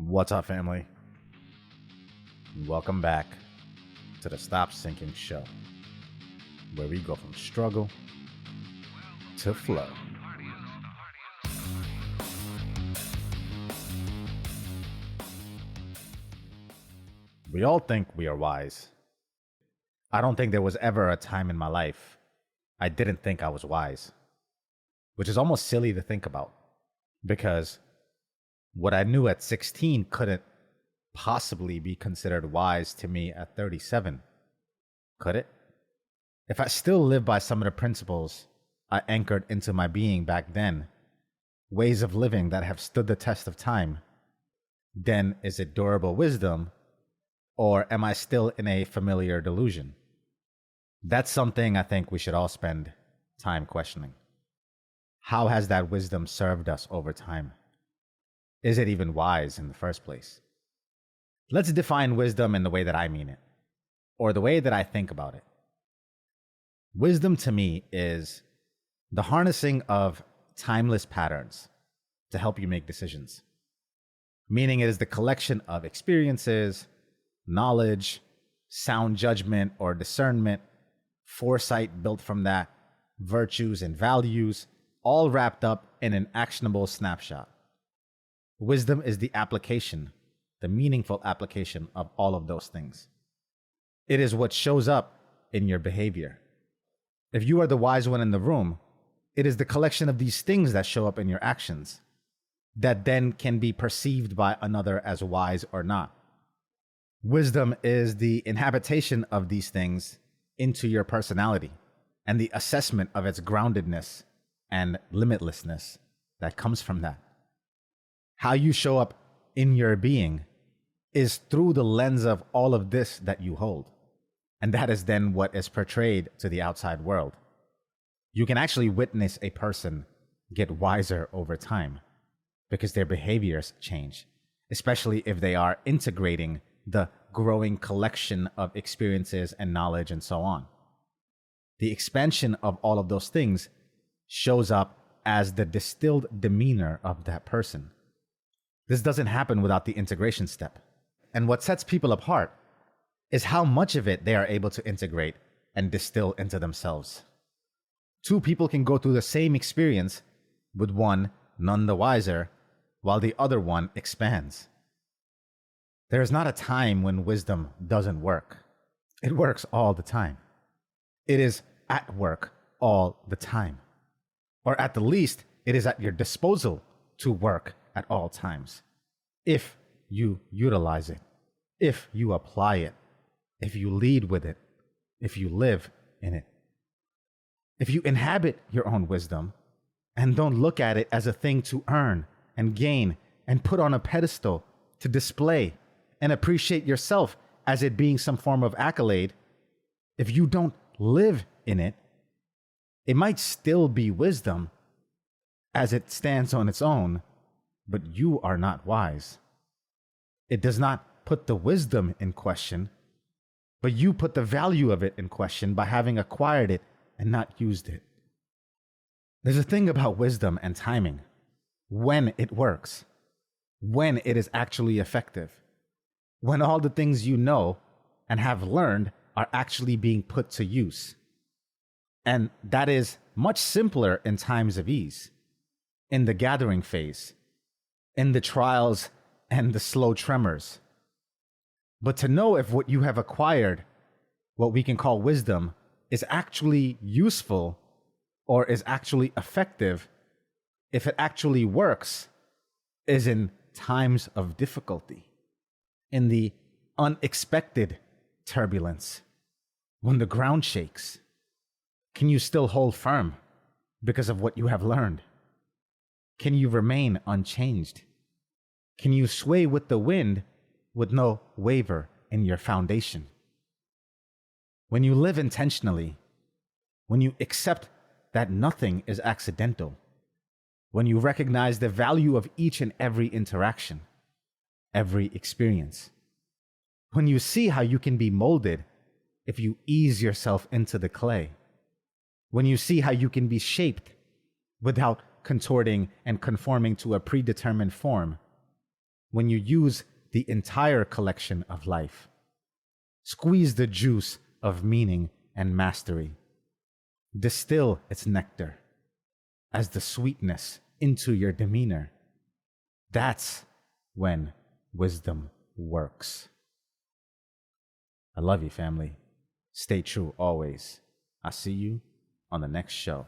What's up, family? Welcome back to the Stop Sinking Show, where we go from struggle to flow. We all think we are wise. I don't think there was ever a time in my life I didn't think I was wise, which is almost silly to think about because what I knew at 16 couldn't possibly be considered wise to me at 37. Could it? If I still live by some of the principles I anchored into my being back then, ways of living that have stood the test of time, then is it durable wisdom, or am I still in a familiar delusion? That's something I think we should all spend time questioning. How has that wisdom served us over time? Is it even wise in the first place? Let's define wisdom in the way that I mean it, or the way that I think about it. Wisdom to me is the harnessing of timeless patterns to help you make decisions. Meaning it is the collection of experiences, knowledge, sound judgment or discernment, foresight built from that, virtues and values, all wrapped up in an actionable snapshot. Wisdom is the application, the meaningful application of all of those things. It is what shows up in your behavior. If you are the wise one in the room, it is the collection of these things that show up in your actions that then can be perceived by another as wise or not. Wisdom is the inhabitation of these things into your personality and the assessment of its groundedness and limitlessness that comes from that. How you show up in your being is through the lens of all of this that you hold. And that is then what is portrayed to the outside world. You can actually witness a person get wiser over time because their behaviors change, especially if they are integrating the growing collection of experiences and knowledge and so on. The expansion of all of those things shows up as the distilled demeanor of that person. This doesn't happen without the integration step. And what sets people apart is how much of it they are able to integrate and distill into themselves. Two people can go through the same experience with one none the wiser, while the other one expands. There is not a time when wisdom doesn't work. It works all the time. It is at work all the time. Or at the least, it is at your disposal to work at all times. If you utilize it, if you apply it, if you lead with it, if you live in it. If you inhabit your own wisdom and don't look at it as a thing to earn and gain and put on a pedestal to display and appreciate yourself as it being some form of accolade, if you don't live in it, it might still be wisdom as it stands on its own, but you are not wise. It does not put the wisdom in question, but you put the value of it in question by having acquired it and not used it. There's a thing about wisdom and timing. When it works, when it is actually effective, when all the things you know and have learned are actually being put to use. And that is much simpler in times of ease, in the gathering phase, in the trials and the slow tremors. But to know if what you have acquired, what we can call wisdom, is actually useful or is actually effective, if it actually works, is in times of difficulty, in the unexpected turbulence, when the ground shakes. Can you still hold firm because of what you have learned? Can you remain unchanged? Can you sway with the wind with no waver in your foundation? When you live intentionally, when you accept that nothing is accidental, when you recognize the value of each and every interaction, every experience, when you see how you can be molded if you ease yourself into the clay, when you see how you can be shaped without contorting and conforming to a predetermined form, when you use the entire collection of life. Squeeze the juice of meaning and mastery. Distill its nectar as the sweetness into your demeanor. That's when wisdom works. I love you, family. Stay true always. I'll see you on the next show.